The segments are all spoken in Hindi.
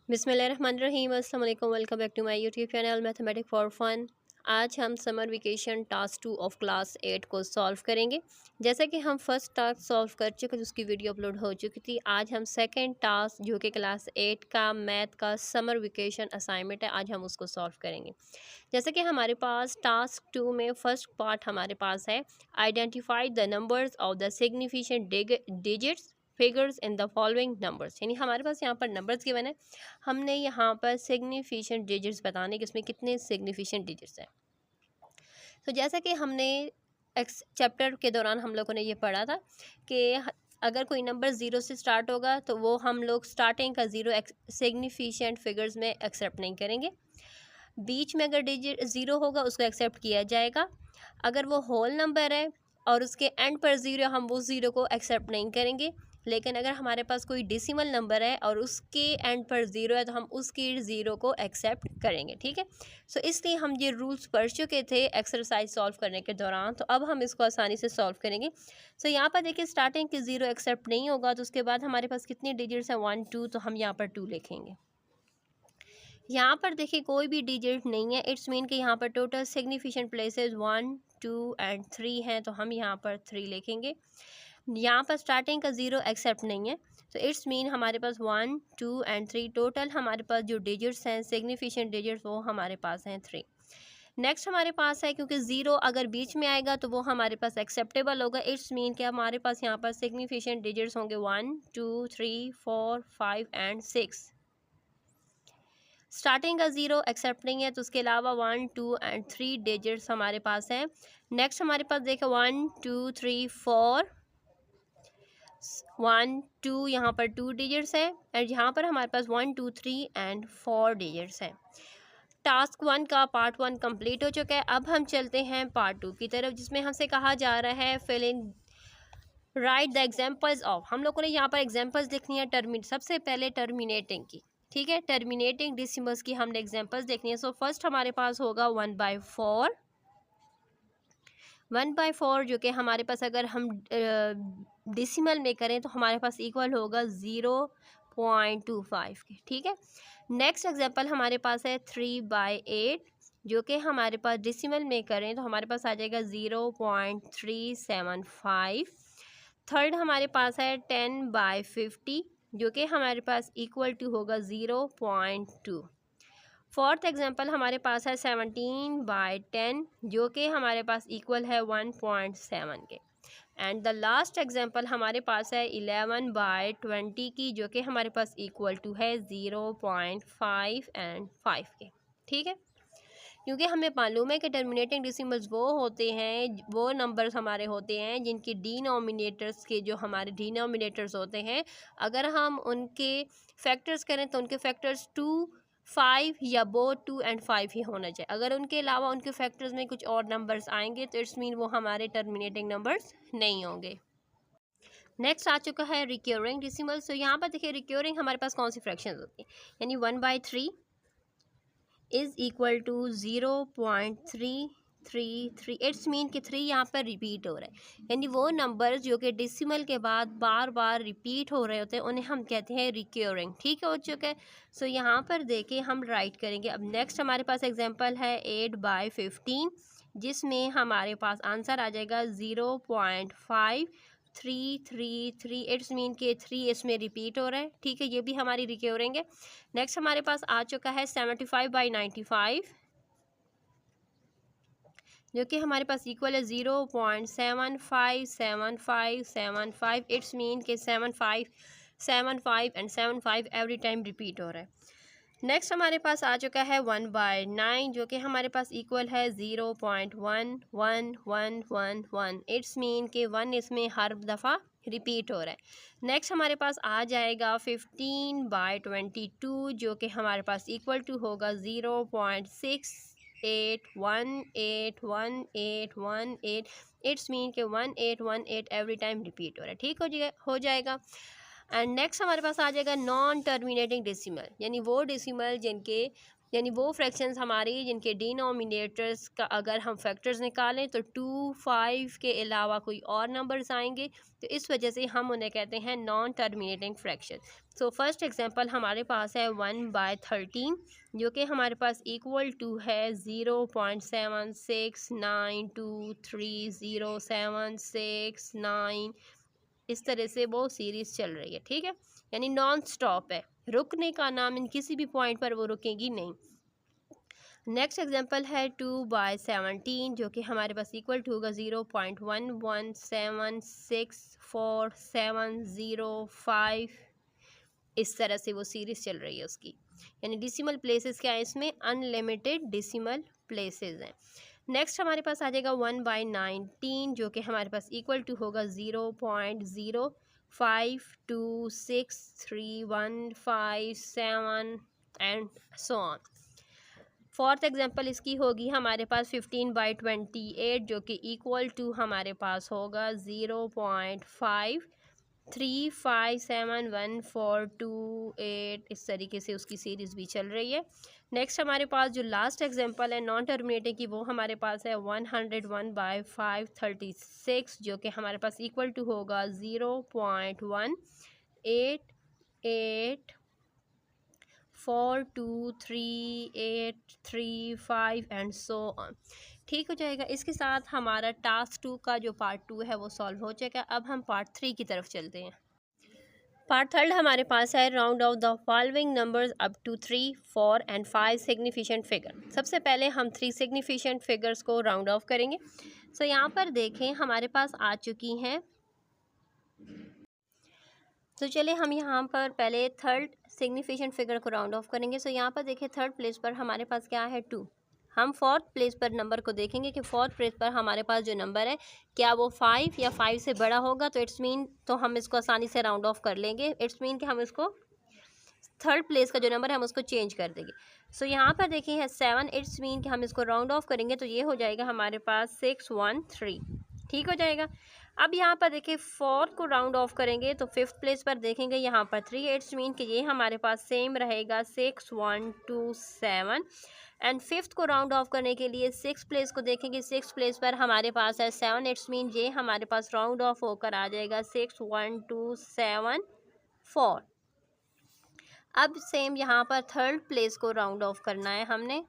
बिस्मिल्लाहिर्रहमानिर्रहीम। अस्सलाम वालेकुम। Welcome back to my YouTube channel mathematic for fun. आज हम summer vacation task 2 of class 8 को सॉल्व करेंगे। जैसे कि हम फर्स्ट टास्क सॉल्व कर चुके थे, उसकी वीडियो अपलोड हो चुकी थी। आज हम सेकंड टास्क जो कि क्लास 8 का मैथ का समर वेकेशन असाइनमेंट है, आज हम उसको सॉल्व करेंगे। जैसे कि हमारे पास टास्क 2 में फर्स्ट पार्ट हमारे पास है identify the numbers of the significant digits figures in the following numbers. यानी हमारे पास यहाँ पर नंबर्स गिवन है, हमने यहाँ पर सिग्निफिकेंट डिजिट्स बताने कि इसमें कितने सिग्निफिकेंट डिजिट्स हैं। तो जैसा कि हमने चैप्टर के दौरान हम लोगों ने ये पढ़ा था कि अगर कोई नंबर ज़ीरो से स्टार्ट होगा तो वो हम लोग स्टार्टिंग का ज़ीरो सिग्निफिकेंट फिगर्स में एक्सेप्ट नहीं करेंगे। बीच में अगर डिजिट ज़ीरो होगा उसको एक्सेप्ट किया जाएगा। अगर वो होल नंबर है और उसके एंड पर ज़ीरो, हम वो ज़ीरो को एक्सेप्ट नहीं करेंगे। लेकिन अगर हमारे पास कोई डेसिमल नंबर है और उसके एंड पर ज़ीरो है तो हम उसकी ज़ीरो को एक्सेप्ट करेंगे। ठीक है, सो इसलिए हम ये रूल्स पढ़ चुके थे एक्सरसाइज सॉल्व करने के दौरान, तो अब हम इसको आसानी से सॉल्व करेंगे। सो यहाँ पर देखिए स्टार्टिंग की ज़ीरो एक्सेप्ट नहीं होगा तो उसके बाद हमारे पास कितनी डिजिट्स हैं, 1 2, तो हम यहाँ पर 2 लिखेंगे। यहाँ पर देखिए कोई भी डिजिट नहीं है, इट्स मीन कि यहाँ पर टोटल सिग्निफिकेंट प्लेसेस 1 2 एंड 3 हैं, तो हम यहाँ पर 3 लिखेंगे। यहाँ पर स्टार्टिंग का ज़ीरो एक्सेप्ट नहीं है, तो इट्स मीन हमारे पास 1 2 एंड 3 टोटल हमारे पास जो डिजिट्स हैं सिग्निफिकेंट डिजिट्स वो हमारे पास हैं 3। नेक्स्ट हमारे पास है, क्योंकि ज़ीरो अगर बीच में आएगा तो वो हमारे पास एक्सेप्टेबल होगा। इट्स मीन कि हमारे पास यहाँ पर सिग्निफिकेंट डिजिट्स होंगे 1 2 3 4 5 एंड 6। स्टार्टिंग का ज़ीरो एक्सेप्ट नहीं है, तो उसके अलावा 1 2 एंड 3 डिजिट्स हमारे पास हैं। नेक्स्ट हमारे पास देखो 1 2 3 4 1 2, यहाँ पर 2 डिजिट्स हैं और यहाँ पर हमारे पास 1 2 3 एंड 4 डिजिट्स हैं। टास्क 1 का पार्ट 1 कंप्लीट हो चुका है। अब हम चलते हैं पार्ट 2 की तरफ, जिसमें हमसे कहा जा रहा है fill in write the examples of. हम लोगों ने यहाँ पर एग्जाम्पल्स लिखनी है सबसे पहले टर्मिनेटिंग की। ठीक है, टर्मिनेटिंग डिसिमल्स की हमने एग्जाम्पल्स देखनी है। सो फर्स्ट हमारे पास होगा 1/4। 1/4 जो कि हमारे पास अगर हम डिसिमल में करें तो हमारे पास इक्वल होगा 0.25 के। ठीक है, नेक्स्ट एग्जाम्पल हमारे पास है 3/8 जो कि हमारे पास डिसिमल में करें तो हमारे पास आ जाएगा 0.375। थर्ड हमारे पास है 10/50 जो कि हमारे पास इक्वल टू होगा 0.2। फोर्थ एग्जांपल हमारे पास है 17/10 जो कि हमारे पास इक्वल है 1.7 के। एंड द लास्ट एग्जांपल हमारे पास है 11/20 की जो कि हमारे पास इक्वल टू है 0.5 एंड 5 के। ठीक है, क्योंकि हमें मालूम है कि टर्मिनेटिंग डिसिमल्स वो होते हैं, वो नंबर्स हमारे होते हैं जिनकी डिनोमिनेटर्स के जो हमारे डिनोमिनेटर्स होते हैं, अगर हम उनके फैक्टर्स करें तो उनके फैक्टर्स 2 5 या बोथ 2 एंड 5 ही होना चाहिए। अगर उनके अलावा उनके फैक्टर्स में कुछ और नंबर्स आएंगे तो इट्स मीन वो हमारे टर्मिनेटिंग नंबर्स नहीं होंगे। नेक्स्ट आ चुका है रिक्योरिंग डिसिमल्स। तो यहाँ पर देखिए रिक्योरिंग हमारे पास कौन सी फ्रैक्शन होती है, यानी 1/3 is equal to 0.333। It's mean कि 3 यहाँ पर रिपीट हो रहा है, यानी वो नंबर जो कि डिसिमल के बाद बार बार रिपीट हो रहे होते हैं उन्हें हम कहते हैं रिक्योरिंग। ठीक हो चुका है, सो यहाँ पर देके हम राइट करेंगे। अब नेक्स्ट हमारे पास एग्जांपल है 8/15 जिसमें हमारे पास आंसर आ जाएगा 0.5333। इट्स मीन के 3 इसमें रिपीट हो रहा है। ठीक है, ये भी हमारी रिक्योरिंग है। नेक्स्ट हमारे पास आ चुका है 75/95 जो कि हमारे पास इक्वल है 0.757575। इट्स मीन के 75 75 एंड 75 एवरी टाइम रिपीट हो रहा है। नेक्स्ट हमारे पास आ चुका है 1/9 जो कि हमारे पास इक्वल है 0.11111। इट्स मीन के 1 इसमें हर दफ़ा रिपीट हो रहा है। नेक्स्ट हमारे पास आ जाएगा 15/22 जो कि हमारे पास इक्वल टू होगा 0.68181818। इट्स मीन के 1818 एवरी टाइम रिपीट हो रहा है। ठीक हो जाएगा। एंड नेक्स्ट हमारे पास आ जाएगा नॉन टर्मिनेटिंग डेसिमल, यानी वो डेसिमल जिनके यानी वो फ्रैक्शंस हमारी जिनके डिनोमिनेटर्स का अगर हम फैक्टर्स निकालें तो 2, 5 के अलावा कोई और नंबर्स आएंगे, तो इस वजह से हम उन्हें कहते हैं non terminating fraction. So first example हमारे पास है 1/13, जो कि हमारे पास इक्वल टू है 0.7692307669। इस तरह से वो सीरीज़ चल रही है, ठीक है, यानी नॉन स्टॉप है, रुकने का नाम इन किसी भी पॉइंट पर वो रुकेगी नहीं। नेक्स्ट एग्जांपल है 2/17, जो कि हमारे पास इक्वल टू होगा 0.11764705। इस तरह से वो सीरीज़ चल रही है उसकी, यानी डिसिमल प्लेसेस क्या है इसमें, अनलिमिटेड डिसिमल प्लेसेस हैं। नेक्स्ट हमारे पास आ जाएगा 1/19, जो कि हमारे पास इक्वल टू होगा 0.05263157 and so on. Fourth example इसकी होगी हमारे पास 15/28, जो कि इक्वल टू हमारे पास होगा 0.53571428। इस तरीके से उसकी सीरीज़ भी चल रही है। नेक्स्ट हमारे पास जो लास्ट एग्जांपल है नॉन टर्मिनेटिंग की, वो हमारे पास है 101/536, जो कि हमारे पास इक्वल टू होगा 0.88423835 एंड सो ऑन। ठीक हो जाएगा। इसके साथ हमारा टास्क 2 का जो पार्ट 2 है वो सॉल्व हो जाएगा। अब हम पार्ट 3 की तरफ चलते हैं। पार्ट थर्ड हमारे पास है round off the following numbers up to 3, 4 and 5 significant figure. सबसे पहले हम 3 सिग्निफिकेंट फिगर्स को राउंड ऑफ करेंगे। सो यहाँ पर देखें हमारे पास आ चुकी हैं। तो चलिए हम यहाँ पर पहले थर्ड सिग्निफिकेंट फिगर को राउंड ऑफ करेंगे। सो यहाँ पर देखिए थर्ड प्लेस पर हमारे पास क्या है 2। हम फोर्थ प्लेस पर नंबर को देखेंगे कि फोर्थ प्लेस पर हमारे पास जो नंबर है क्या वो 5 या 5 से बड़ा होगा, तो इट्स मीन तो हम इसको आसानी से राउंड ऑफ कर लेंगे। इट्स मीन कि हम इसको थर्ड प्लेस का जो नंबर है हम उसको चेंज कर देंगे। सो यहाँ पर देखिए है 7, इट्स मीन कि हम इसको राउंड ऑफ करेंगे तो ये हो जाएगा हमारे पास 613। ठीक हो जाएगा। अब यहाँ पर देखिए 4 को राउंड ऑफ करेंगे तो फिफ्थ प्लेस पर देखेंगे यहाँ पर 3, इट्स मीन कि ये हमारे पास सेम रहेगा 6127। एंड फिफ्थ को राउंड ऑफ करने के लिए सिक्स प्लेस को देखेंगे, सिक्स प्लेस पर हमारे पास है 7, इट्स मीन ये हमारे पास राउंड ऑफ होकर आ जाएगा 61274। अब सेम यहाँ पर थर्ड प्लेस को राउंड ऑफ करना है हमने।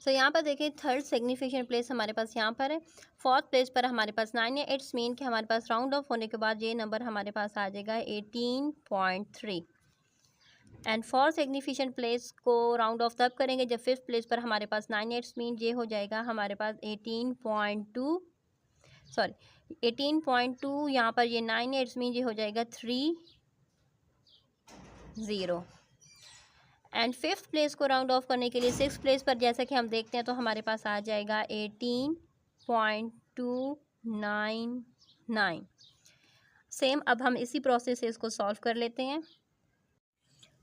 सो यहाँ पर देखिए थर्ड सिग्निफिकेंट प्लेस हमारे पास यहाँ पर है। फोर्थ प्लेस पर हमारे पास 9 है, इट्स मीन कि हमारे पास राउंड ऑफ होने के बाद ये नंबर हमारे पास आ जाएगा 18.3। एंड फोर्थ सिग्निफिकेंट प्लेस को राउंड ऑफ तब करेंगे जब फिफ्थ प्लेस पर हमारे पास 9 है, इट्स मीन ये हो जाएगा हमारे पास 18.2। यहाँ पर ये 9 है, इट्स मीन ये हो जाएगा 30। एंड फिफ्थ प्लेस को राउंड ऑफ करने के लिए सिक्स प्लेस पर जैसा कि हम देखते हैं तो हमारे पास आ जाएगा 18.299। सेम अब हम इसी प्रोसेस से इसको सॉल्व कर लेते हैं।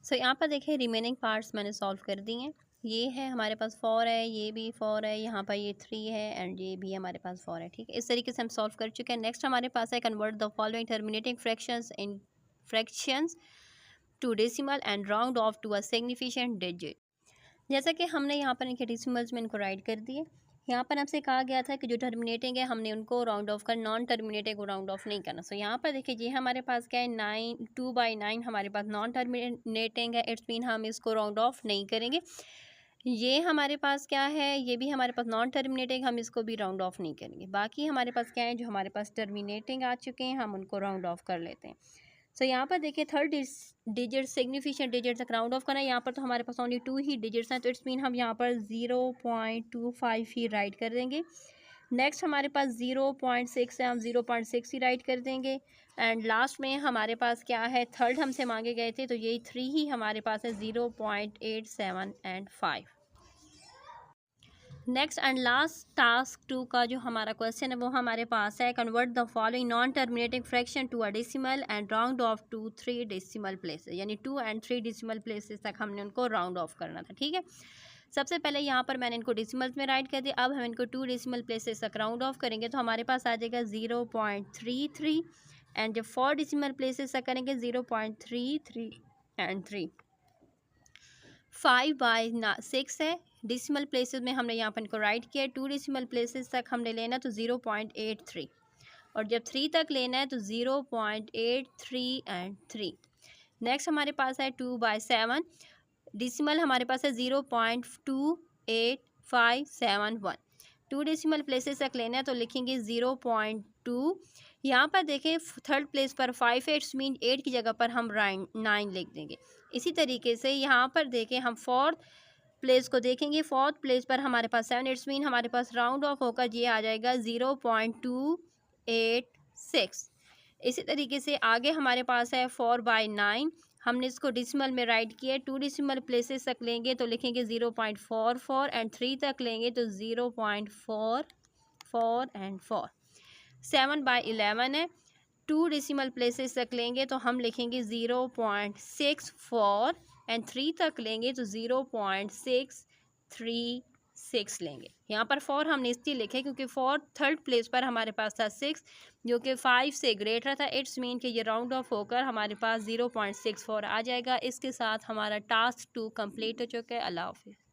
सो यहाँ पर देखिए रिमेनिंग पार्ट्स मैंने सॉल्व कर दी हैं। ये है हमारे पास 4 है, ये भी 4 है, यहाँ पर ये 3 है एंड ये भी हमारे पास 4 है। ठीक है, इस तरीके से हम सॉल्व कर चुके हैं। नेक्स्ट हमारे पास है convert the following terminating fractions in fractions to decimal and round off to a significant digit. जैसा कि हमने यहाँ पर इनके डेसिमल्स में इनको राइट कर दिए। यहाँ पर हमसे कहा गया था कि जो टर्मिनेटिंग है हमने उनको राउंड ऑफ कर, नॉन टर्मिनेटिंग को राउंड ऑफ नहीं करना। सो यहाँ पर देखिए ये हमारे पास क्या है 2/9 हमारे पास नॉन टर्मिनेटिंग है, इट्स मीन हम इसको राउंड ऑफ नहीं करेंगे। ये हमारे पास क्या है, ये भी हमारे पास नॉन टर्मिनेटिंग, हम इसको भी राउंड ऑफ नहीं करेंगे। बाकी हमारे पास क्या है जो हमारे पास टर्मिनेटिंग आ चुके हैं हम उनको राउंड ऑफ कर लेते हैं। सो यहाँ पर देखिए थर्ड डिजिट सिग्निफिकेंट डिजिट तक राउंड ऑफ करना है। यहाँ पर तो हमारे पास ओनली 2 ही डिजिट्स हैं, तो इट्स मीन हम यहाँ पर 0.25 ही राइट कर देंगे। नेक्स्ट हमारे पास 0.6 है, हम 0.6 ही राइट कर देंगे। एंड लास्ट में हमारे पास क्या है, थर्ड हमसे मांगे गए थे तो यही 3 ही हमारे पास है, 0.87 and 5। Next and last task 2 का जो हमारा क्वेश्चन है वो हमारे पास है convert the following non terminating fraction to a decimal and round off to 3 decimal places, यानी 2 and 3 डेसिमल प्लेसेस तक हमने उनको राउंड ऑफ करना था। ठीक है, सबसे पहले यहाँ पर मैंने इनको डेसिमल्स में राइट कर दिया। अब हम इनको 2 डेसिमल प्लेसेस तक राउंड ऑफ करेंगे तो हमारे पास आ जाएगा 0.33 एंड जब 4 डेसिमल प्लेसेस तक करेंगे 0.33 एंड 3। 5/6 है। डिसिमल प्लेसेस में हमने यहाँ पर इनको राइट किया है। 2 डिसिमल प्लेसेस तक हमने लेना तो 0.83, और जब 3 तक लेना है तो 0.83 एंड 3। नेक्स्ट हमारे पास है 2/7। डिसिमल हमारे पास है 0.28571। 2 डिसिमल प्लेसेस तक लेना है तो लिखेंगे 0.2। यहाँ पर देखें थर्ड प्लेस पर 5 है, इट्स मीन 8 की जगह पर हम 9 लिख देंगे। इसी तरीके से यहाँ पर देखें हम फोर्थ प्लेस को देखेंगे। फोर्थ प्लेस पर हमारे पास 7, इट्स मीन हमारे पास राउंड ऑफ होकर ये आ जाएगा 0.286। इसी तरीके से आगे हमारे पास है 4/9। हमने इसको डिसिमल में राइट किया। 2 डिसिमल प्लेसेस तक लेंगे तो लिखेंगे 0.44 एंड 3 तक लेंगे तो 0.44 एंड 4। 7/11 है। 2 डिसिमल प्लेसेस तक लेंगे तो हम लिखेंगे 0.64 एंड 3 तक लेंगे तो 0.636 लेंगे। यहाँ पर 4 हमने इसलिए लिखे क्योंकि 4 थर्ड प्लेस पर हमारे पास था 6 जो कि 5 से ग्रेटर था। इट्स मीन कि ये राउंड ऑफ होकर हमारे पास 0.64 आ जाएगा। इसके साथ हमारा टास्क 2 कंप्लीट हो चुका है। अल्लाह हाफिज़।